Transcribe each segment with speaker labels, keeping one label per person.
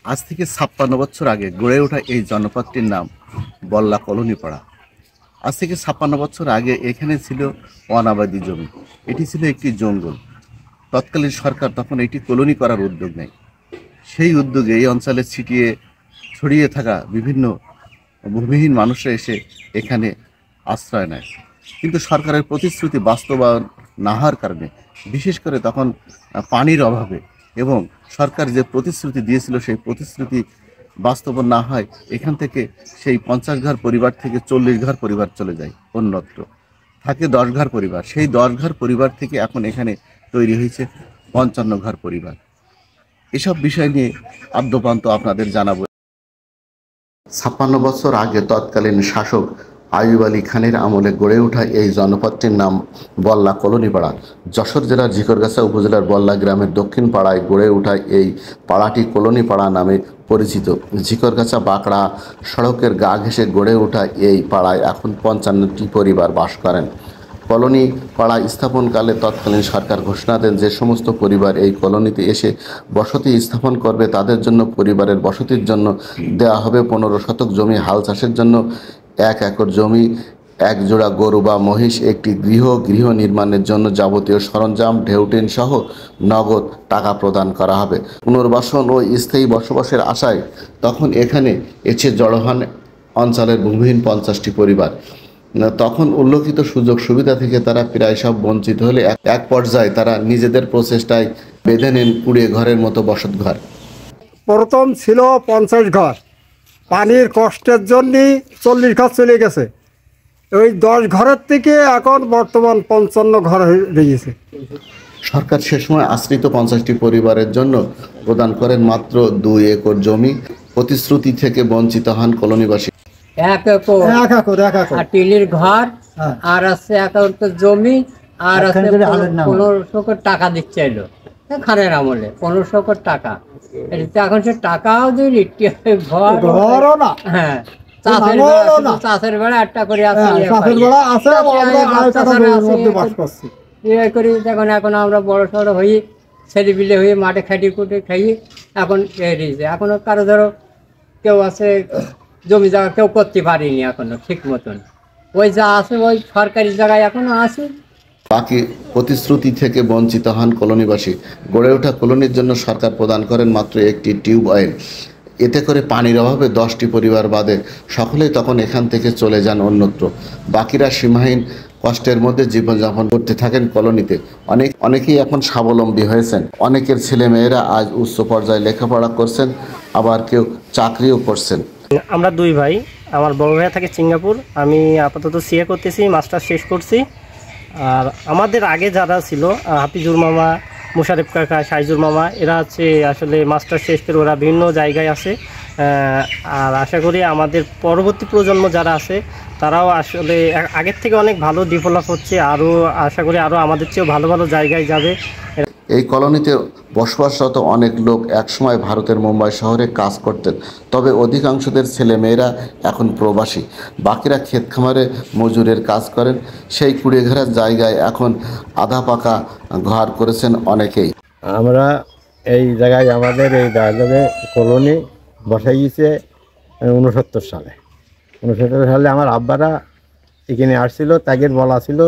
Speaker 1: আজ থেকে ৫৬ বছর আগে গড়ে ওঠা এই জনপদটির নাম বল্লা কলোনি পাড়া। আজ থেকে ৫৬ বছর আগে এখানে ছিল অনাবাদি জমি, এটি ছিল একটি জঙ্গল। তৎকালীন সরকার তখন এটি কলোনি করার উদ্যোগ নেয়। সেই উদ্যোগে এই অঞ্চলে ছড়িয়ে থাকা বিভিন্ন ভূমিহীন মানুষরা এসে এখানে আশ্রয় নেয়। কিন্তু সরকারের প্রতিশ্রুতি বাস্তবায়ন না হওয়ার কারণে, বিশেষ করে তখন পানির অভাবে এবং সরকার যে প্রতিশ্রুতি দিয়েছিল সেই প্রতিশ্রুতি বাস্তবায়ন না হয়, এখান থেকে সেই ৫০ ঘর পরিবার থেকে ৪০ ঘর পরিবার চলে যায় অন্যত্র। থাকে ১০ ঘর পরিবার। সেই ১০ ঘর পরিবার থেকে এখন এখানে তৈরি হয়েছে ৫৫ ঘর পরিবার। এসব বিষয় নিয়ে আদ্যপান্ত আপনাদের জানাবো। ৫৬ বছর আগে তৎকালীন শাসক আইয়ুব আলী খানের আমলে গড়ে ওঠা এই জনপদটির নাম বল্লা কলোনি পাড়া। যশোর জেলার ঝিকরগাছা উপজেলার বল্লা গ্রামের দক্ষিণ পাড়ায় গড়ে ওঠা এই পাড়াটি কলোনি পাড়া নামে পরিচিত। ঝিকরগাছা বাঁকড়া সড়কের গা ঘেঁষে গড়ে ওঠা এই পাড়ায় এখন ৫৫টি পরিবার বাস করেন। কলোনি পাড়া স্থাপনকালে তৎকালীন সরকার ঘোষণা দেন যে সমস্ত পরিবার এই কলোনিতে এসে বসতি স্থাপন করবে তাদের জন্য পরিবারের বসতির জন্য দেওয়া হবে ১৫ শতক জমি, হাল চাষের জন্য ১ একর জমি, ১ জোড়া গরু বা মহিষ, একটি গৃহ নির্মাণের জন্য যাবতীয় সরঞ্জাম, ঢেউটিন সহ নগদ টাকা প্রদান করা হবে। পুনর্বাসন ও স্থায়ী বসবাসের আশায় তখন এখানে এসে জড়ো হন অঞ্চলের ভূমিহীন ৫০টি পরিবার। তখন উল্লেখিত সুযোগ সুবিধা থেকে তারা প্রায় সব বঞ্চিত হলে এক পর্যায়ে তারা নিজেদের প্রচেষ্টায় বেঁধে নেন কুড়িয়ে ঘরের মতো বসত ঘর।
Speaker 2: প্রথম ছিল ৫০ ঘর, পানির কষ্টের জন্যে ৪০ ঘর চলে গেছে। ওই ১০ ঘরের থেকে এখন বর্তমান ৫৫ ঘর হয়ে গেছে।
Speaker 1: সরকার সে সময় আশ্রিত ৫০টি পরিবারের জন্য প্রদান করেন মাত্র ২ একর জমি। প্রতিশ্রুতি থেকে বঞ্চিত হন কলোনিবাসী।
Speaker 3: ১ একর আর টিলির ঘর, আর আছে ১ একর জমি, আর আছে ১৫০০ করে টাকা দিচ্ছে এলো খানের আমলে ১৫০০ করে টাকা। এখন সে টাকাও দিলি, ঘরও না। হ্যাঁ, চাষের বেড়া একটা করে আছে করি। এখন আমরা বড় সড়ো হই, ছেলে বিলে হয়ে মাঠে খাটি কুটে খাই। এখন এখনো কারো ধরো কেউ আছে জমি জায়গা কেউ করতে পারিনি এখনো ঠিক মতন। ওই যা আছে ওই সরকারি জায়গায় এখনো আছে।
Speaker 1: বাকি প্রতিশ্রুতি থেকে বঞ্চিত হন কলোনিবাসী। গড়ে ওঠা কলোনির জন্য সরকার প্রদান করেন মাত্র একটি টিউবওয়েল। এতে করে পানির অভাবে ১০টি পরিবার বাদে সকলেই তখন এখান থেকে চলে যান অন্যত্র। বাকিরা সীমাহীন কষ্টের মধ্যে জীবনযাপন করতে থাকেন কলোনিতে। অনেকেই এখন স্বাবলম্বী হয়েছেন। অনেকের ছেলেমেয়েরা আজ উচ্চ পর্যায়ে লেখাপড়া করছেন, আবার কেউ চাকরিও করছেন।
Speaker 4: আমরা ২ ভাই। আমার বড় ভাইয়া থাকে সিঙ্গাপুর, আমি আপাতত সিএ করতেছি, মাস্টার শেষ করছি। আর আমাদের আগে যারা ছিল হাফিজুর মামা, মুশারেফ কাকা, সাইজুর মামা, এরা হচ্ছে আসলে মাস্টার শেষ করে ওরা বিভিন্ন জায়গায় আছে। আর আশা করি আমাদের পরবর্তী প্রজন্ম যারা আছে তারাও আসলে আগের থেকে অনেক ভালো ডেভেলপ হচ্ছে, আরও আশা করি আরও আমাদের চেয়েও ভালো ভালো জায়গায় যাবে।
Speaker 1: এই কলোনিতে বসবাসরত অনেক লোক একসময় ভারতের মুম্বাই শহরে কাজ করতেন, তবে অধিকাংশদের ছেলেমেয়েরা এখন প্রবাসী। বাকিরা ক্ষেত খামারে মজুরের কাজ করেন। সেই কুড়িয়ে ঘেরার জায়গায় এখন আধা পাকা ঘর করেছেন অনেকেই।
Speaker 5: আমরা এই জায়গায় আমাদের এই দার্জিলিংয়ে কলোনি বসাইছে ৬৯ সালে। ৬৯ সালে আমার আব্বারা এখানে আসছিল, তাদের বলা ছিল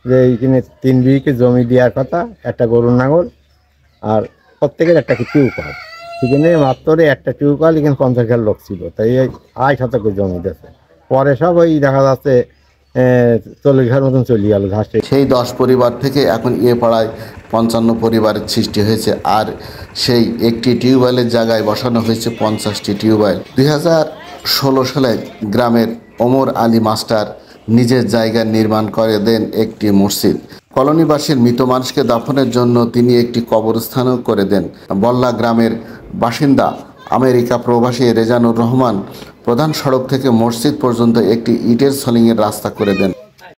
Speaker 5: যে এইখানে ৩ বিঘে জমি দেওয়ার কথা, একটা গরুর নাঙল আর প্রত্যেকের একটা টিউবওয়েল। সেখানে মাত্র একটা টিউবওয়েল, এখানে ৫০ ঘর লোক ছিল, তাই ২.৫ শতকের জমি দিয়েছে। পরে সব ওই দেখা যাচ্ছে ৪০ ঘর মতন চলে গেল ঘাসে।
Speaker 1: সেই ১০ পরিবার থেকে এখন এ পাড়ায় ৫৫ পরিবারের সৃষ্টি হয়েছে। আর সেই একটি টিউবওয়েলের জায়গায় বসানো হয়েছে ৫০টি টিউবওয়েল। ২০১৬ সালে গ্রামের ওমর আলী মাস্টার নিজের জায়গায় নির্মাণ করে দেন একটি মসজিদ। কলোনিবাসীর মৃত মানুষকে দাফনের জন্য তিনি একটি কবরস্থানও করে দেন। বল্লা গ্রামের বাসিন্দা আমেরিকা প্রবাসী রেজানুর রহমান প্রধান সড়ক থেকে মসজিদ পর্যন্ত একটি ইটের সলিংয়ের রাস্তা করে দেন।